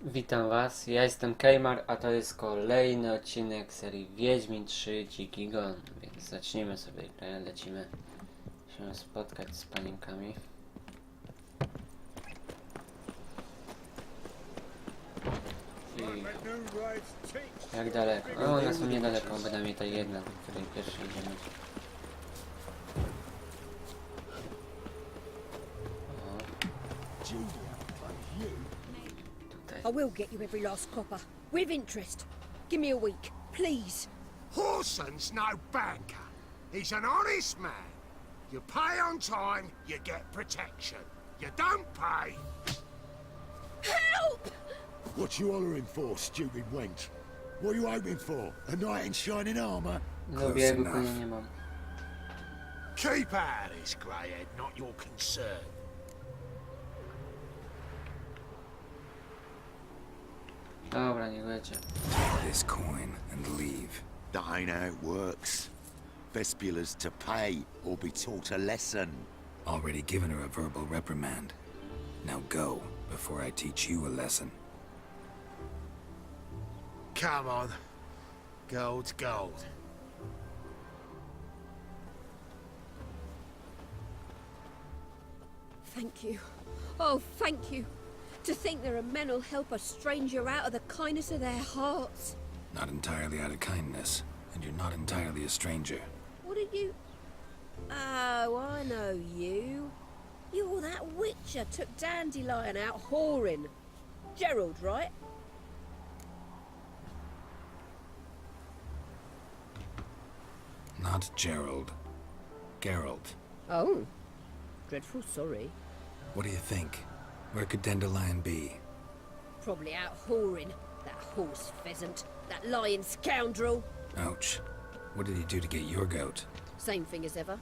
Witam was, ja jestem Kejmar, a to jest kolejny odcinek serii Wiedźmin 3 Dziki Gon, więc zacznijmy sobie grę, lecimy się spotkać z paninkami. I jak daleko? O, one są niedaleko, bynajmniej ta jedna, do której pierwszy idziemy. I will get you every last copper, with interest. Give me a week, please. Horson's no banker. He's an honest man. You pay on time, you get protection. You don't pay... Help! What you hollering for, stupid wench? What are you hoping for? A knight in shining armour? No biegu konia nie mam. Keep out of this, greyhead, not your concern. Dobra, niech będzie. Take this coin and leave. That ain't how it works. Vespula's to pay or be taught a lesson. Already given her a verbal reprimand. Now go, before I teach you a lesson. Come on. Gold's gold. Thank you. Oh, thank you. To think there are men who'll help a stranger out of the kindness of their hearts. Not entirely out of kindness, and you're not entirely a stranger. What did you... Oh, I know you. You're that witch that took Dandelion out whoring. Gerald, right? Not Gerald. Geralt. Oh. Dreadful sorry. What do you think? Where could Dandelion be? Probably out whoring. That horse pheasant. That lying scoundrel. Ouch. What did he do to get your goat? Same thing as ever.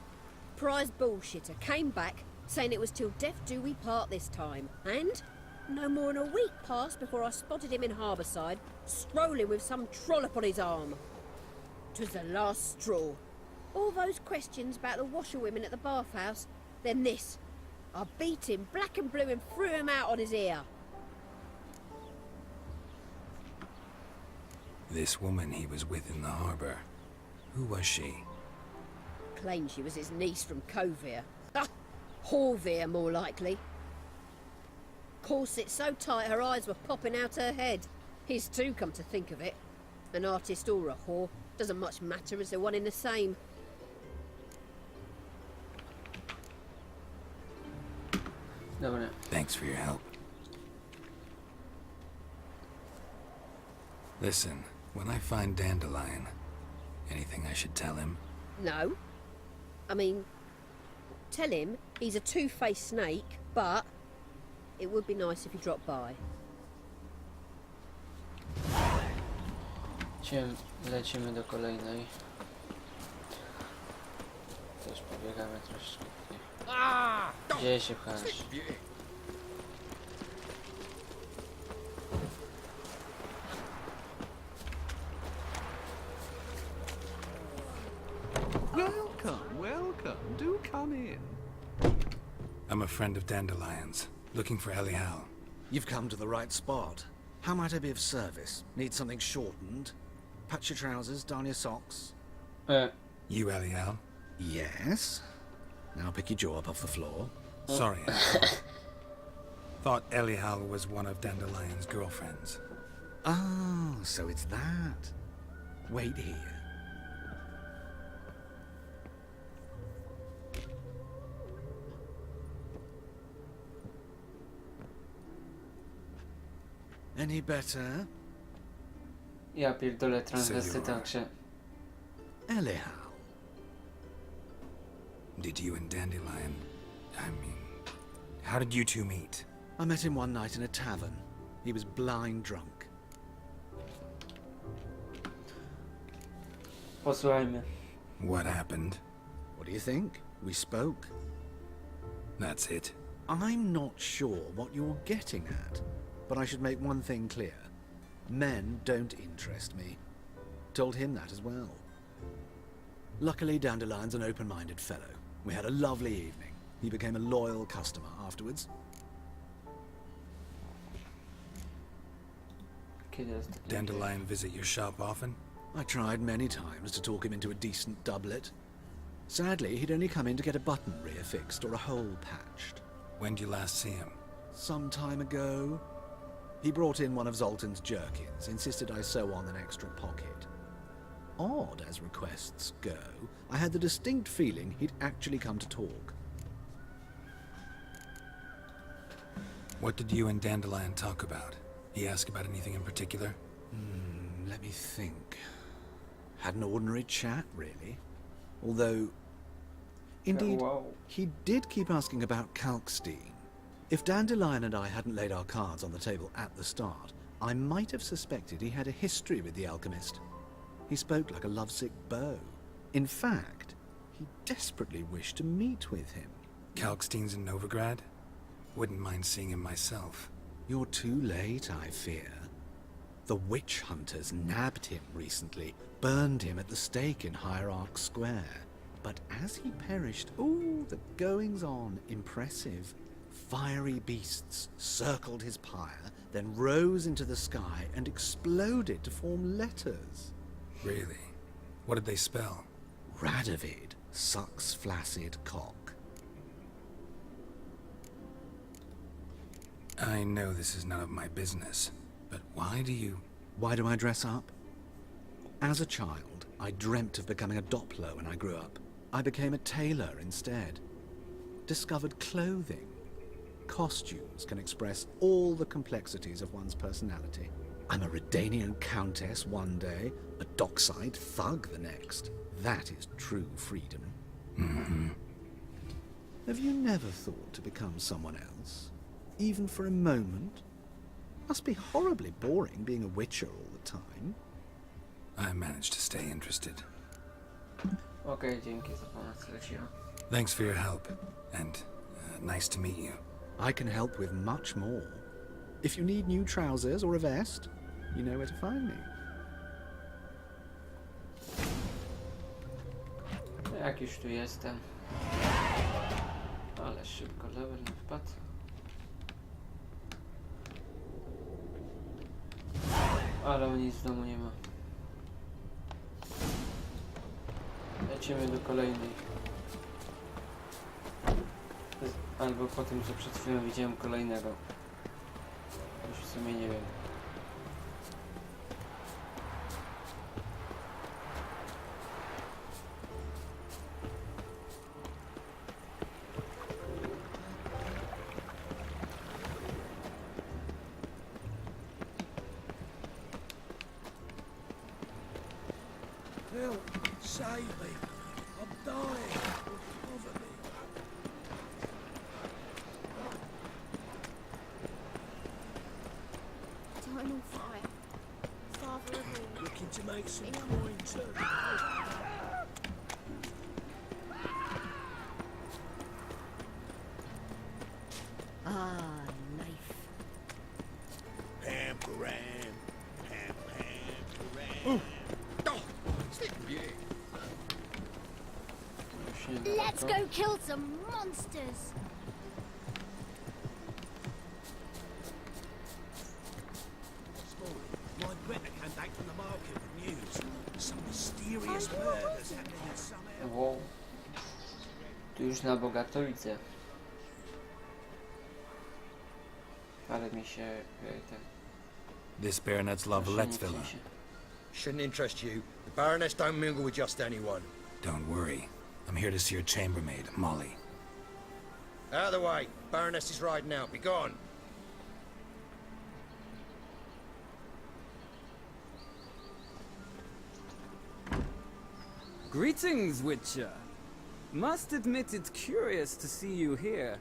Prize bullshitter came back, saying it was till death do we part this time. And no more than a week passed before I spotted him in Harbourside, strolling with some trollop on his arm. 'Twas the last straw. All those questions about the washerwomen at the bathhouse, then this. I beat him black and blue and threw him out on his ear. This woman he was with in the harbor. Who was she? Claimed she was his niece from Kovir. Ah, Horvir, more likely. Corset so tight her eyes were popping out her head. His too, come to think of it. An artist or a whore, doesn't much matter as they're one in the same. Dobra. Thanks for your help. Listen, when I find Dandelion, anything I should tell him? No. I mean, tell him he's a two-faced snake, but it would be nice if he dropped by. Lecimy do kolejnej. Też pobiegamy troszkę. Gdzie się pchasz? Welcome, welcome. Do come in. I'm a friend of Dandelion's, looking for Elial. You've come to the right spot. How might I be of service? Need something shortened? Patch your trousers, darn your socks? You Elial? Yes. Now pick your jaw up off the floor. Sorry. Thought Elial was one of Dandelion's girlfriends. Oh, so it's that. Wait here. Any better? Ja pierdolę transwestyta Senior. się. Elial. Did you and Dandelion... how did you two meet? I met him one night in a tavern. He was blind drunk. Posłuchajmy. What happened? What do you think? We spoke. That's it. I'm not sure what you're getting at, but I should make one thing clear. Men don't interest me. Told him that as well. Luckily, Dandelion's an open-minded fellow. We had a lovely evening. He became a loyal customer afterwards. Kiedy ostatnio? Dandelion visit your shop often? I tried many times to talk him into a decent doublet. Sadly, he'd only come in to get a button rear fixed or a hole patched. When did you last see him? Some time ago. He brought in one of Zoltan's jerkins, insisted I sew on an extra pocket. Odd as requests go, I had the distinct feeling he'd actually come to talk. What did you and Dandelion talk about? He asked about anything in particular? Let me think. Had an ordinary chat, really. Although, indeed, Wow. he did keep asking about Kalkstein. If Dandelion and I hadn't laid our cards on the table at the start, I might have suspected he had a history with the alchemist. He spoke like a lovesick beau. In fact, he desperately wished to meet with him. Kalkstein's in Novigrad? Wouldn't mind seeing him myself. You're too late, I fear. The witch hunters nabbed him recently, burned him at the stake in Hierarch Square. But as he perished, the goings-on impressive. Fiery beasts circled his pyre, then rose into the sky and exploded to form letters. Really? What did they spell? Radovid sucks flaccid cock. I know this is none of my business, but why do you... Why do I dress up? As a child, I dreamt of becoming a Doppler when I grew up. I became a tailor instead. Discovered clothing. Costumes can express all the complexities of one's personality. I'm a Redanian countess one day, a dockside thug the next. That is true freedom. Mm-hmm. Have you never thought to become someone else? Even for a moment? Must be horribly boring being a witcher all the time. I managed to stay interested. Okej, dzięki za pomoc, Lucio. Thanks for your help, and nice to meet you. I can help with much more. If you need new trousers or a vest, you know where to find me. Jak już tu jestem. Ale szybko level nie wpadł. Ale o nic w domu nie ma. Lecimy do kolejnej. Albo po tym, co przed chwilą widziałem kolejnego. Już w sumie nie wiem. Help! Save me! I'm dying! Cover me! Time on fire. Father of all. Looking to make some coin too. Ah, knife. Pam, param. Pam, pam, param. Oh! Stick with you. Już nie Let's daleko. go kill some monsters! This morning, my Greta came back from the market with news. Some mysterious murders happening in some area. Wow. Tu już na bogato widzę. Ale mi się ten... This Baronet's Lavallette's villa. się. Shouldn't interest you. The Baroness don't mingle with just anyone. Don't worry. I'm here to see your chambermaid, Molly. Out of the way. Baroness is riding out. Be gone. Greetings, Witcher. Must admit it's curious to see you here.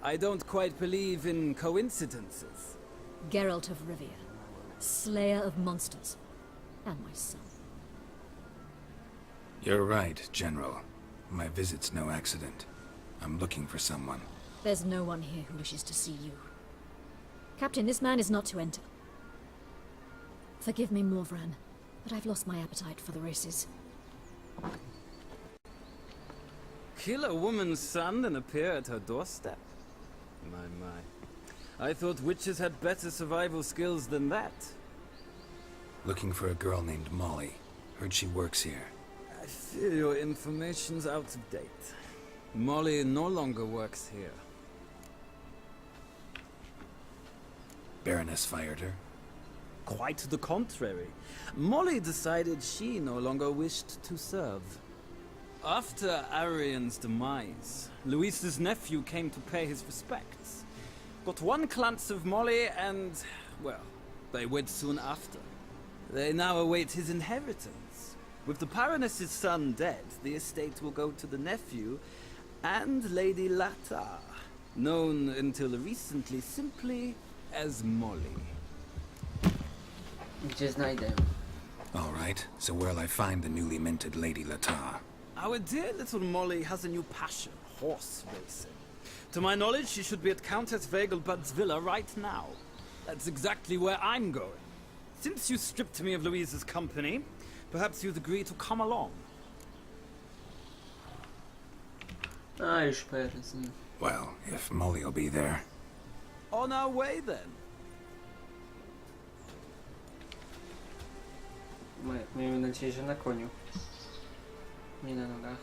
I don't quite believe in coincidences. Geralt of Rivia, slayer of monsters, and my son. You're right, General. My visit's no accident. I'm looking for someone. There's no one here who wishes to see you. Captain, this man is not to enter. Forgive me, Morvran, but I've lost my appetite for the races. Kill a woman's son and appear at her doorstep? My. I thought witches had better survival skills than that. Looking for a girl named Molly. Heard she works here. I fear your information's out of date. Molly no longer works here. Baroness fired her. Quite the contrary. Molly decided she no longer wished to serve. After Arian's demise, Luis's nephew came to pay his respects. Got one glance of Molly and, well, they wed soon after. They now await his inheritance. With the Baroness's son dead, the estate will go to the nephew and Lady Lata, known until recently simply as Molly. Gdzie znajdę? All right, so where'll I find the newly minted Lady Lata? Our dear little Molly has a new passion, horse racing. To my knowledge, she should be at Countess Vegelbud's villa right now. That's exactly where I'm going. Since you stripped me of Louise's company, perhaps you'd agree to come along. A, już pojadę. Well, if Molly'll be there. On our way then. Miejmy nadzieję, że na koniu. Nie na nogach.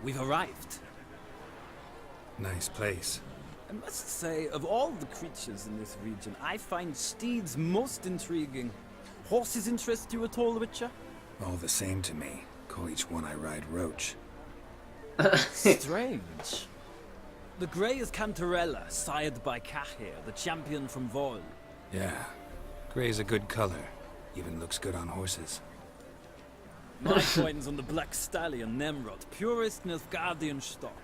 We've arrived. Nice place. I must say, of all the creatures in this region, I find steeds most intriguing. Horses interest you at all, Witcher? All the same to me. Call each one I ride Roach. Strange. The grey is Cantarella, sired by Cahir, the champion from Vol. Yeah. Gray's a good color. Even looks good on horses. My coin's on the black stallion, Nemrod, purest Nilfgaardian stock.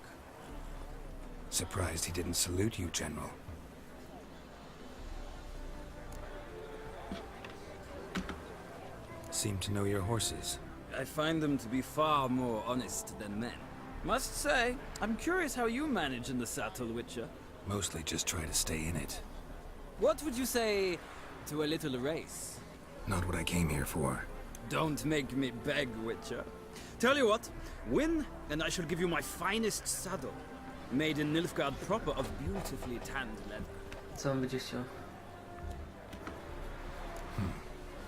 Surprised he didn't salute you, General. Seem to know your horses. I find them to be far more honest than men. Must say, I'm curious how you manage in the saddle, Witcher. Mostly just try to stay in it. What would you say to a little race? Not what I came here for. Don't make me beg, Witcher. Tell you what, win, and I shall give you my finest saddle. Made in Nilfgaard proper of beautifully tanned leather. Co on będzie chciał?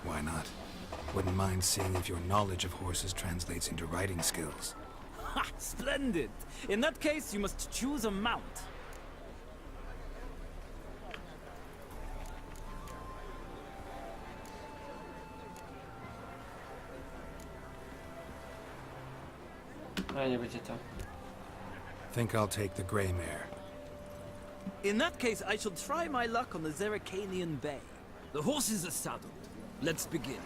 Why not? Wouldn't mind seeing if your knowledge of horses translates into riding skills. Ha! Splendid! In that case, you must choose a mount. Ale nie będzie to. Think I'll take the gray mare. In that case, I shall try my luck on the Zeracanian Bay. The horses are saddled. Let's begin.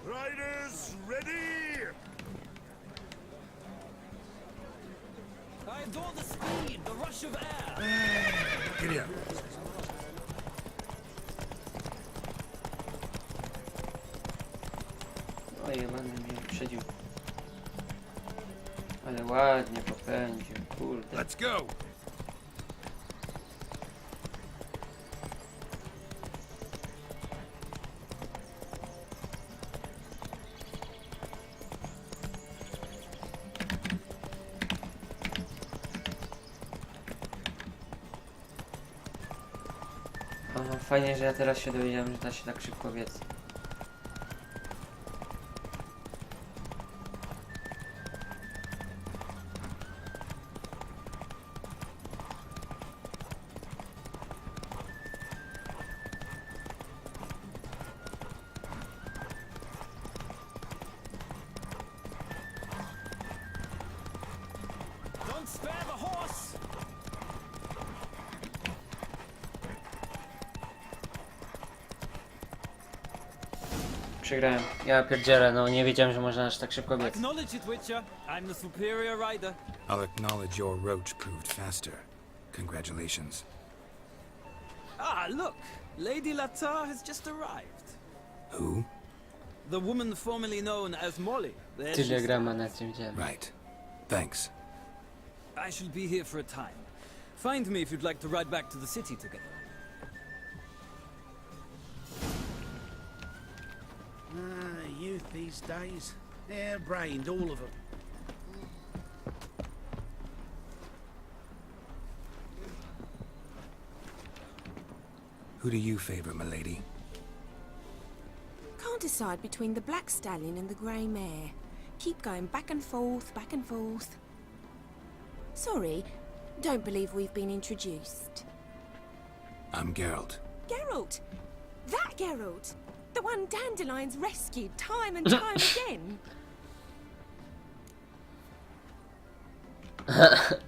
Riders, ready! I adore the speed, the rush of air. Giddy up. O, jebany mnie wyprzedził. Ale ładnie popędził, kurde. Let's go! Aha, fajnie, że ja teraz się dowiedziałem, że da się tak szybko biec. Don't spare the horse! Przegrałem. Ja pierdzielę, no nie wiedziałem, że można aż tak szybko biec. Acknowledge it, Witcher. I'm the superior rider. I'll acknowledge your roach proved faster. Congratulations. Ah, look! Lady Latar has just arrived. Who? The woman formerly known as Molly. There she Tyle is. grama na tym widziałem. Right. Thanks. I shall be here for a time. Find me if you'd like to ride back to the city together. Youth these days. Hair-brained, all of them. Who do you favor, milady? Can't decide between the black stallion and the grey mare. Keep going back and forth, back and forth. Sorry, don't believe we've been introduced. I'm Geralt. Geralt! That Geralt! The one Dandelion's rescued time and time again.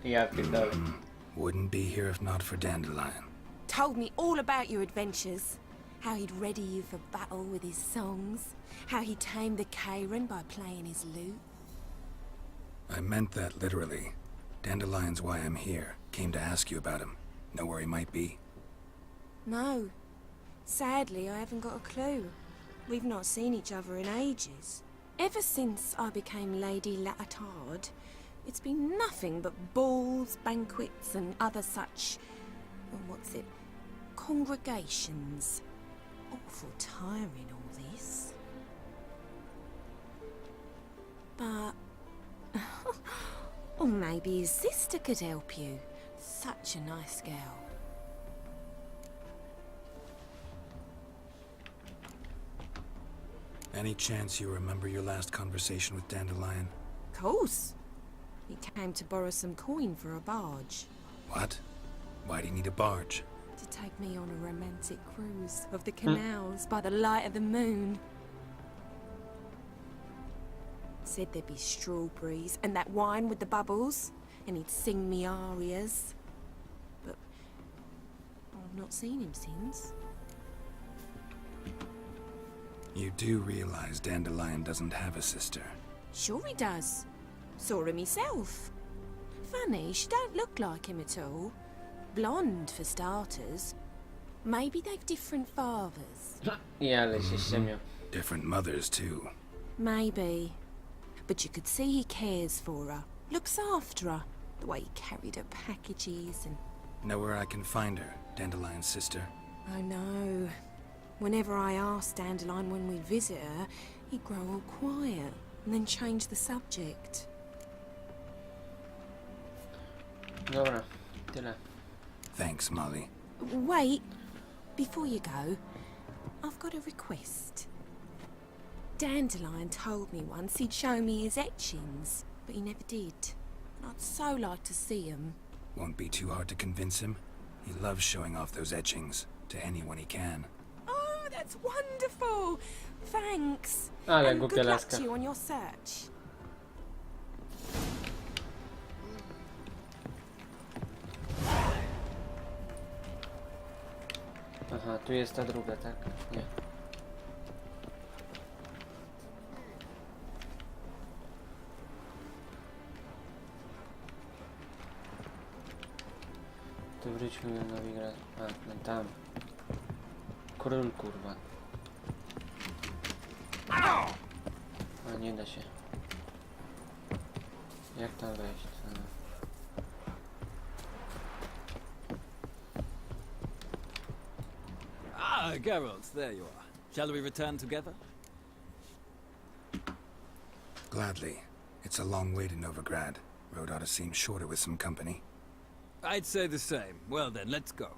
Ja pierdolę. Wouldn't be here if not for Dandelion. Told me all about your adventures. How he'd ready you for battle with his songs. How he tamed the Kairan by playing his lute. I meant that literally. Dandelion's why I'm here. Came to ask you about him. Know where he might be? No. Sadly, I haven't got a clue. We've not seen each other in ages. Ever since I became Lady Latard, it's been nothing but balls, banquets, and other such... congregations. Awful tiring, all this. But... or maybe his sister could help you. Such a nice girl. Any chance you remember your last conversation with Dandelion? Course. He came to borrow some coin for a barge. What? Why do you need a barge? To take me on a romantic cruise of the canals by the light of the moon. Said there'd be strawberries and that wine with the bubbles, and he'd sing me arias. But I've not seen him since. You do realize Dandelion doesn't have a sister. Sure he does. Saw him myself. Funny, she don't look like him at all. Blonde, for starters. Maybe they've different fathers. Ja, ale się ściemniał. Different mothers, too. Maybe. But you could see he cares for her. Looks after her. The way he carried her packages and... Know where I can find her, Dandelion's sister? I know. Whenever I asked Dandelion when we'd visit her, he'd grow all quiet and then change the subject. Dobra, tyle. Thanks, Molly. Wait, before you go, I've got a request. Dandelion told me once he'd show me his etchings, but he never did. And I'd so like to see them. Won't be too hard to convince him. He loves showing off those etchings to anyone he can. Oh, that's wonderful! Thanks. Ale and głupia good luck laska. to you on your search. Aha, tu jest ta druga, tak? Nie. To wróćmy do Nowigrad. A, no tam. Król, kurwa. A, nie da się. Jak tam wejść? Ah, Geralt, there you are. Shall we return together? Gladly. It's a long way to Novigrad. Road ought to seem shorter with some company. I'd say the same. Well then, let's go.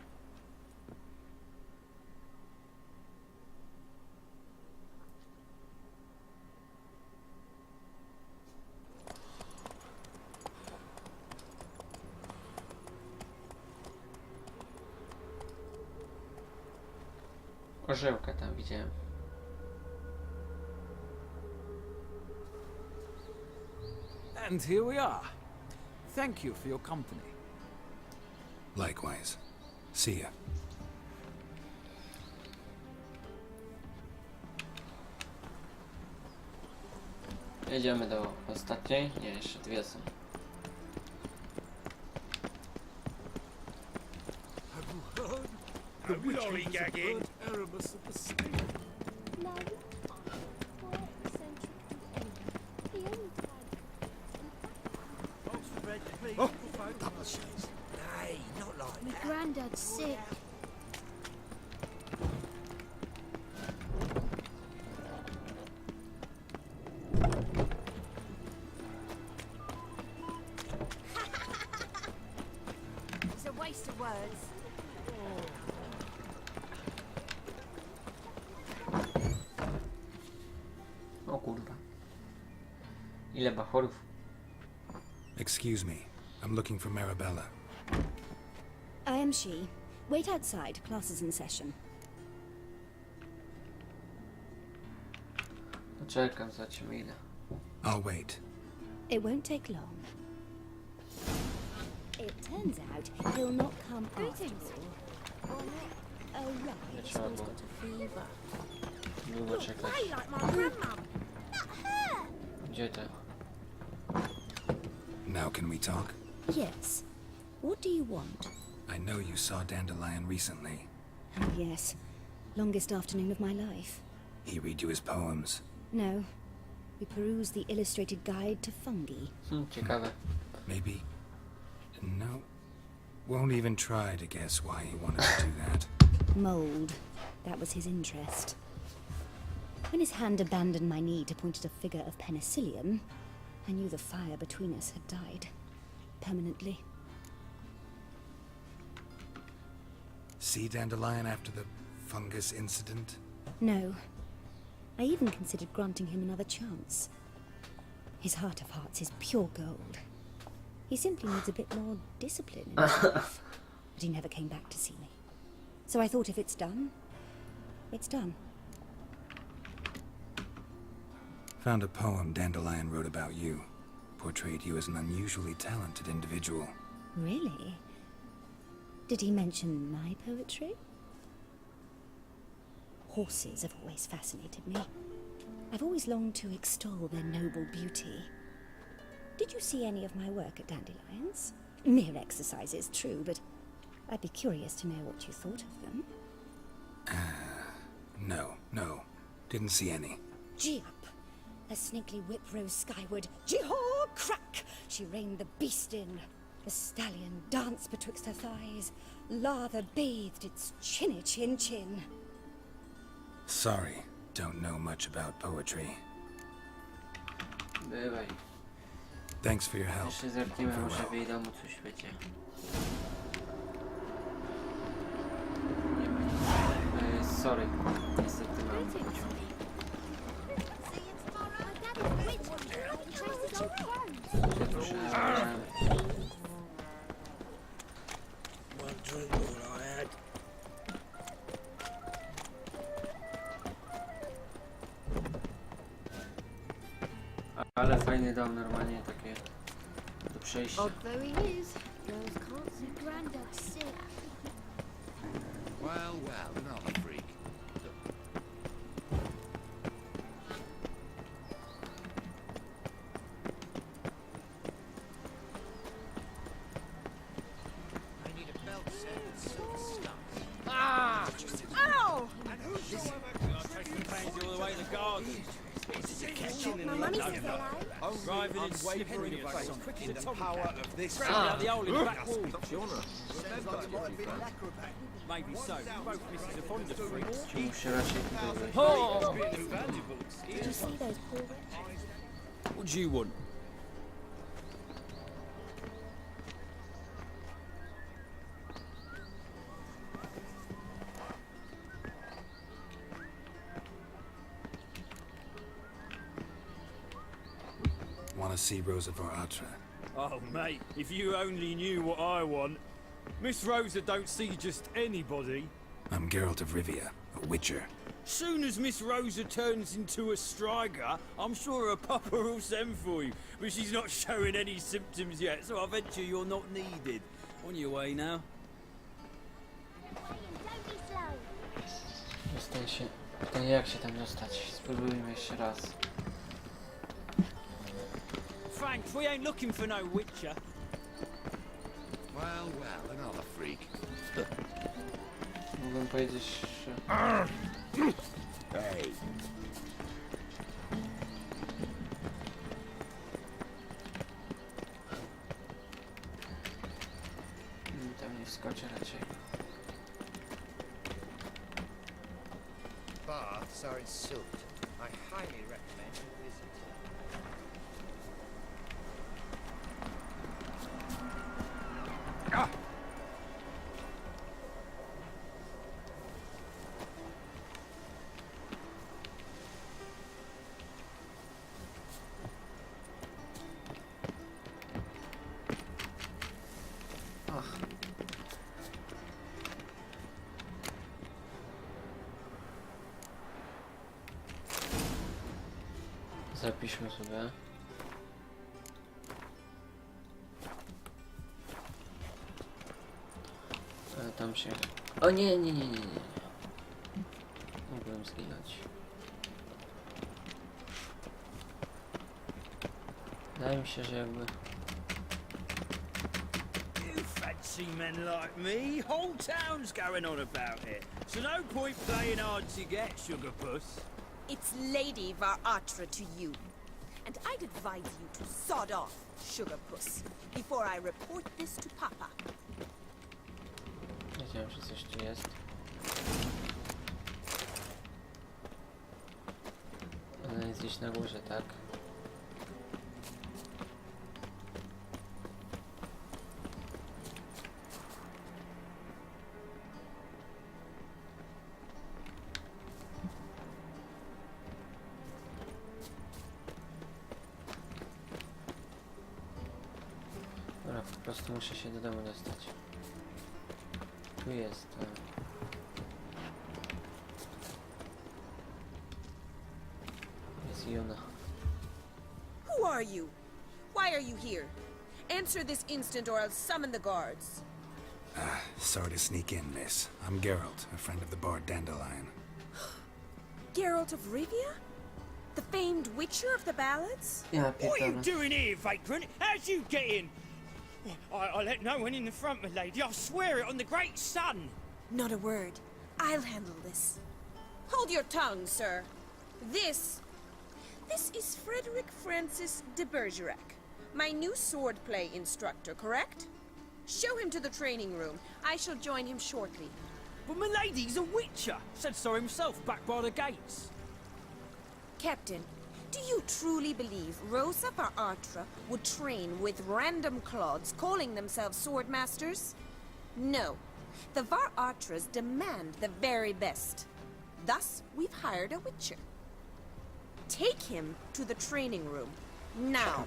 Orzełka tam widziałem. And here we are. Thank you for your company. Likewise. See ya. Jedziemy do ostatniej. Nie, jeszcze dwie są. The lollygagging. No, quite eccentric and the only time Oh, double shades. Hey, not like my that. granddad's sick. It's a waste of words. O kurwa. Ile bachorów? Excuse me. I'm looking for Marabella. I am she. Wait outside. Class is in session. Poczekam, zobaczymy ile. I'll wait. It won't take long. It turns out he'll not come after all. Oh, right. Trzeba He's było got a fever. długo czekać. like my grandmum. Gdzie to? Now can we talk? Yes. What do you want? I know you saw Dandelion recently. Oh, yes. Longest afternoon of my life. He read you his poems. No. We perused the illustrated guide to fungi. Ciekawe. Maybe... No. Won't even try to guess why he wanted to do that. Mold. That was his interest. When his hand abandoned my knee to point at a figure of penicillium, I knew the fire between us had died. Permanently. See Dandelion after the fungus incident? No. I even considered granting him another chance. His heart of hearts is pure gold. He simply needs a bit more discipline in his life. But he never came back to see me. So I thought if it's done, it's done. Found a poem Dandelion wrote about you. Portrayed you as an unusually talented individual. Really? Did he mention my poetry? Horses have always fascinated me. I've always longed to extol their noble beauty. Did you see any of my work at Dandelions? Mere exercises, true, but I'd be curious to know what you thought of them. No. Didn't see any. Gee up! A snakely whip rose skyward. Jee-haw! Crack! She reined the beast in. The stallion danced betwixt her thighs. Lather bathed its chinny chin. Sorry, don't know much about poetry. Bywaj. Thanks for your help. Jeszcze zerkniemy, może w Farewell. jej domu coś będzie. Nie ma. Sorry. Niestety mam pociąg. See you tomorrow. My dad is a witch. He chases old crows. Przedłużałem. One drink all I had. Ale fajny dom, normalnie takie do przejścia. Odd though he is, girls can't see granddad's sick. Well, another freak. I need a belt set with silver stuff. Ow! Taking pains all the way to the garden. My mummy says hello. Driving in slippery face. In the power of this. Round out the hole in the back wall. Maybe so. Both Mrs. are fond of freaks. Muszę raczej próbować. Oh! Did you see those poor wretches? What do you want? Want to see Rosa Varatra? Oh, mate, if you only knew what I want. Miss Rosa don't see just anybody. I'm Geralt of Rivia, a witcher. Soon as Miss Rosa turns into a striker, I'm sure her papa will send for you. But she's not showing any symptoms yet, so I venture you're not needed. On your way now. Don't be slow. Pytanie jak się tam dostać. Spróbujmy jeszcze raz. thanks. We ain't looking for no witcher. Well, well, another freak. Mogłem powiedzieć, że... Hey. Tam nie wskoczę raczej. Baths are in Sult. I highly recommend you visit. Ach. Zapiszmy sobie. Tam się... O nie. Mogłem zginąć. Wydaje mi się, że jakby... You fancy men like me? Whole town's going on about it. So no point playing hard to get, sugar puss. It's Lady Varatra to you. And I'd advise you to sod off, sugar puss, before I report this to Papa. Wiedziałem, że coś tu jest. Ona jest gdzieś na górze, tak? Dobra, po prostu muszę się do domu dostać. Tu jest. Jest Juna. Who are you? Why are you here? Answer this instant or I'll summon the guards. Sorry to sneak in, miss. I'm Geralt, a friend of the bard Dandelion. Geralt of Rivia? The famed witcher of the ballads? Ja What are you pierdolę. doing here, vagrant? How'd you get in? I let no one in the front, my lady. I swear it on the great sun. Not a word. I'll handle this. Hold your tongue, sir. This is Frederick Francis de Bergerac, my new swordplay instructor, correct? Show him to the training room. I shall join him shortly. But my lady's a witcher. Said so himself back by the gates. Captain, do you truly believe Rosa Varatra would train with random clods calling themselves sword masters? No. The Varatras demand the very best. Thus, we've hired a witcher. Take him to the training room. Now.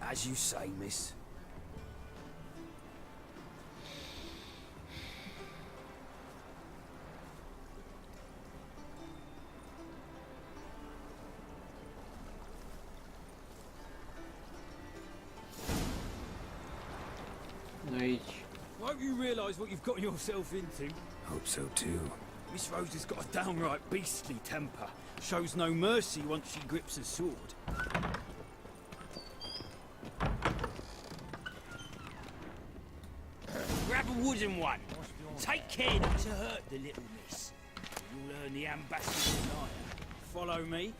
As you say, miss. No idź. Won't you realise what you've gotten yourself into? Hope so too. Miss Rose has got a downright beastly temper. Shows no mercy once she grips a sword. Grab a wooden one. Take care not to hurt the little miss. You'll earn the ambassador's ire. Follow me.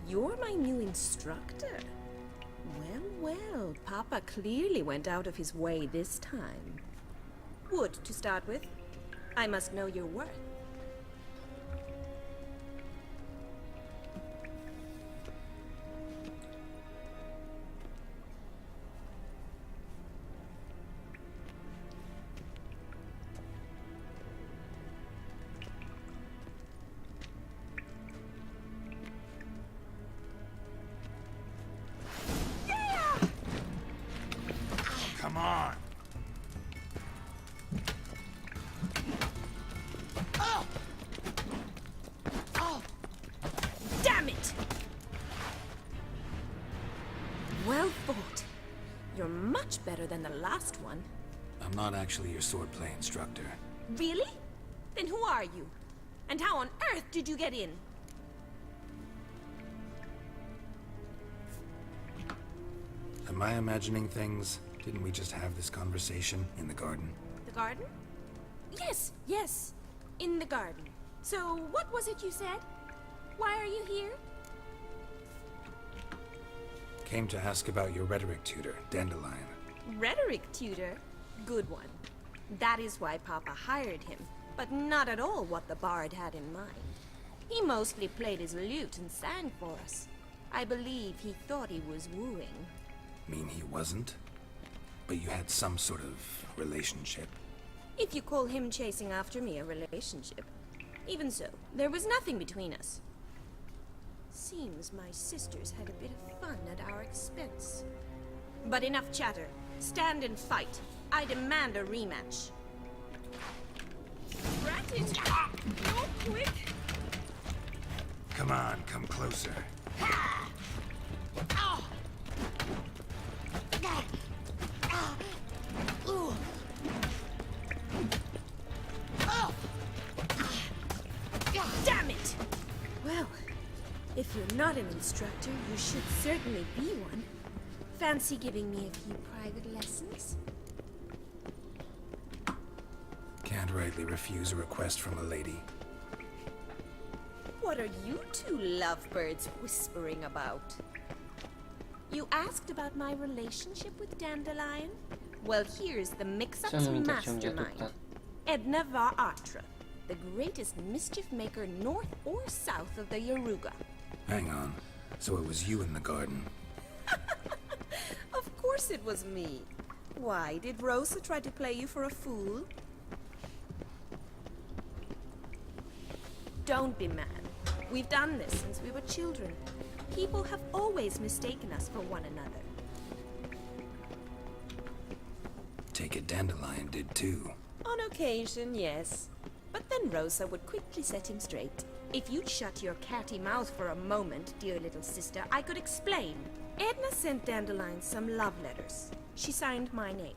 You're my new instructor? Well, Papa clearly went out of his way this time. Wood, to start with. I must know your worth. Come on. better than the last one. I'm not actually your swordplay instructor. Really? Then who are you? And how on earth did you get in? Am I imagining things? Didn't we just have this conversation in the garden? The garden? Yes, yes. In the garden. So, what was it you said? Why are you here? Came to ask about your rhetoric tutor, Dandelion. Rhetoric tutor? Good one. That is why Papa hired him, but not at all what the bard had in mind. He mostly played his lute and sang for us. I believe he thought he was wooing. Mean he wasn't? But you had some sort of relationship. If you call him chasing after me a relationship. Even so, there was nothing between us. Seems my sisters had a bit of fun at our expense. But enough chatter. Stand and fight. I demand a rematch. Rat it! Go quick! Come on, come closer. Damn it! Well, if you're not an instructor, you should certainly be one. Fancy giving me a few private lessons? Can't rightly refuse a request from a lady. What are you two lovebirds whispering about? You asked about my relationship with Dandelion? Well, here's the mix-up's mastermind. Edna var Atra, the greatest mischief maker north or south of the Yaruga. Hang on. So it was you in the garden. Of course it was me. Why, did Rosa try to play you for a fool? Don't be mad. We've done this since we were children. People have always mistaken us for one another. Take it Dandelion did too. On occasion, yes. But then Rosa would quickly set him straight. If you'd shut your catty mouth for a moment, dear little sister, I could explain. Edna sent Dandelion some love letters. She signed my name.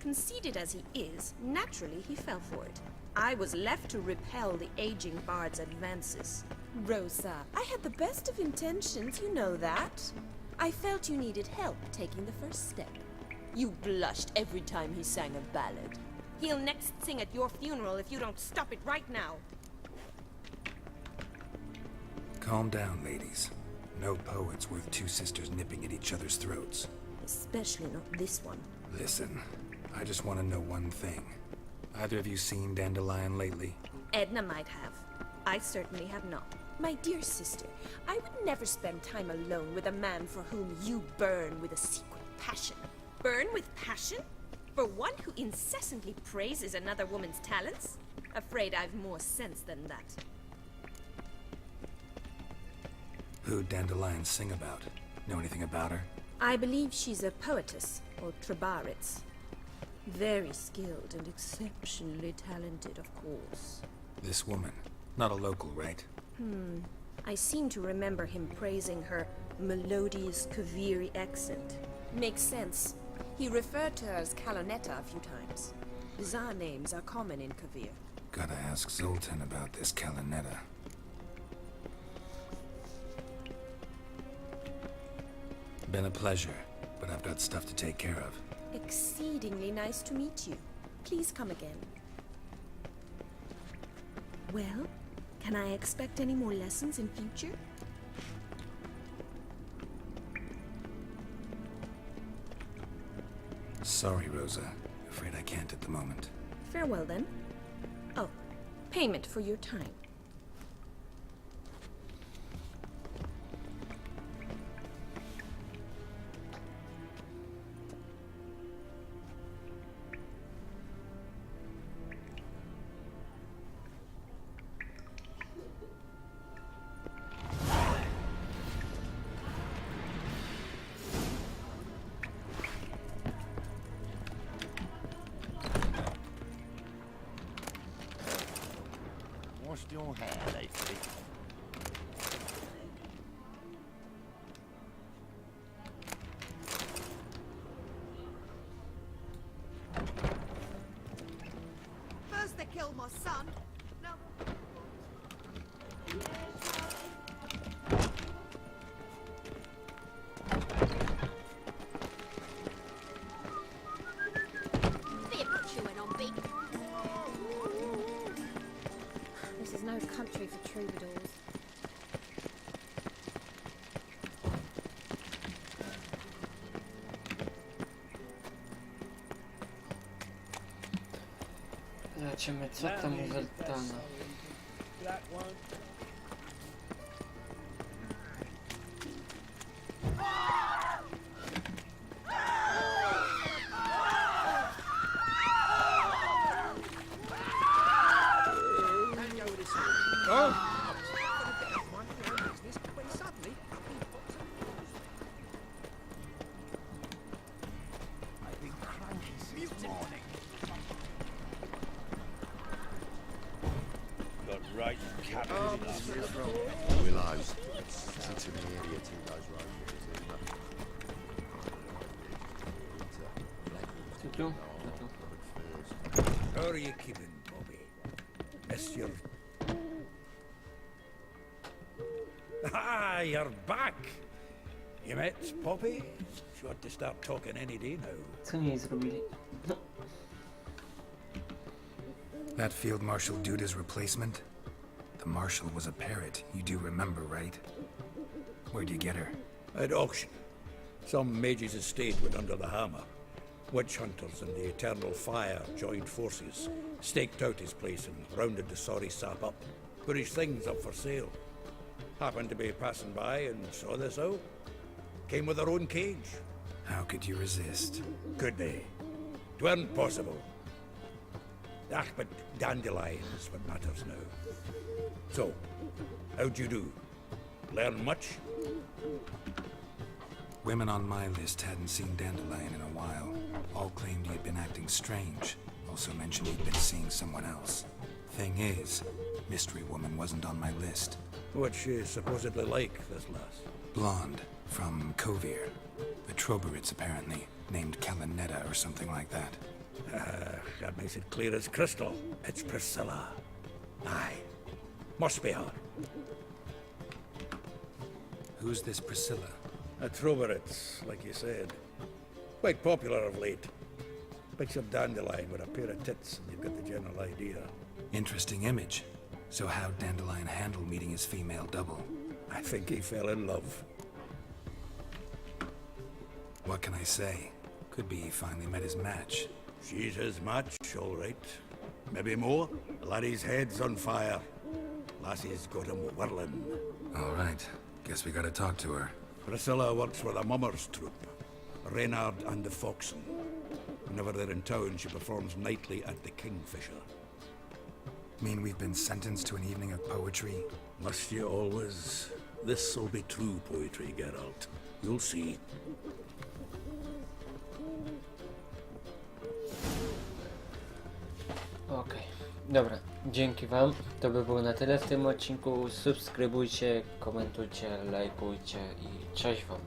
Conceited as he is, naturally he fell for it. I was left to repel the aging bard's advances. Rosa, I had the best of intentions, you know that. I felt you needed help taking the first step. You blushed every time he sang a ballad. He'll next sing at your funeral if you don't stop it right now. Calm down, ladies. No poet's worth two sisters nipping at each other's throats. Especially not this one. Listen, I just want to know one thing. Either of you seen Dandelion lately? Edna might have. I certainly have not. My dear sister, I would never spend time alone with a man for whom you burn with a secret passion. Burn with passion? For one who incessantly praises another woman's talents? Afraid I've more sense than that. Who'd Dandelion sing about? Know anything about her? I believe she's a poetess, or trabaritz. Very skilled and exceptionally talented, of course. This woman. Not a local, right? I seem to remember him praising her melodious Kaviri accent. Makes sense. He referred to her as Kalonetta a few times. Bizarre names are common in Kavir. Gotta ask Zoltan about this Kalonetta. Been a pleasure, but I've got stuff to take care of. Exceedingly nice to meet you. Please come again. Well, can I expect any more lessons in future? Sorry, Rosa. Afraid I can't at the moment. Farewell then. Oh, payment for your time. Washed your hair lately? kill my son. Now... Bit of chewing on, Big. This is no country for troubadours. Zobaczymy, co tam u Zoltana. Willows. It's in the area to those roads. Tu? How are you keeping, Bobby? Missed your... Ah, you're back! You met Poppy? She ought to start talking any day now. Co nie zrobili? No. That Field Marshal Duda's replacement? The Marshal was a parrot, you do remember, right? Where'd you get her? At auction. Some mage's estate went under the hammer. Witch hunters and the Eternal Fire joined forces, staked out his place and rounded the sorry sap up, put his things up for sale. Happened to be passing by and saw this out. Came with her own cage. How could you resist? Could they? 'Tweren't possible. Ah, but Dandelion is what matters now. So, how'd you do? Learn much? Women on my list hadn't seen Dandelion in a while. All claimed he had been acting strange. Also mentioned he'd been seeing someone else. Thing is, Mystery Woman wasn't on my list. What's she supposedly like, this lass? Blonde, from Kovir. A Troberits, apparently, named Kalanetta or something like that. That makes it clear as crystal. It's Priscilla. Aye. Must be her. Who's this Priscilla? A Troberits, like you said. Quite popular of late. Picture Dandelion with a pair of tits and you've got the general idea. Interesting image. So how'd Dandelion handle meeting his female double? I think he fell in love. What can I say? Could be he finally met his match. She's his match, all right. Maybe more. The laddie's head's on fire. Lassie's got him whirling. All right. Guess we gotta talk to her. Priscilla works with a mummers troupe. Reynard and the Foxen. Whenever they're in town, she performs nightly at the Kingfisher. Mean we've been sentenced to an evening of poetry? Must you always? This'll be true poetry, Geralt. You'll see. Okej, dobra, dzięki wam. To by było na tyle w tym odcinku. Subskrybujcie, komentujcie, lajkujcie i cześć wam.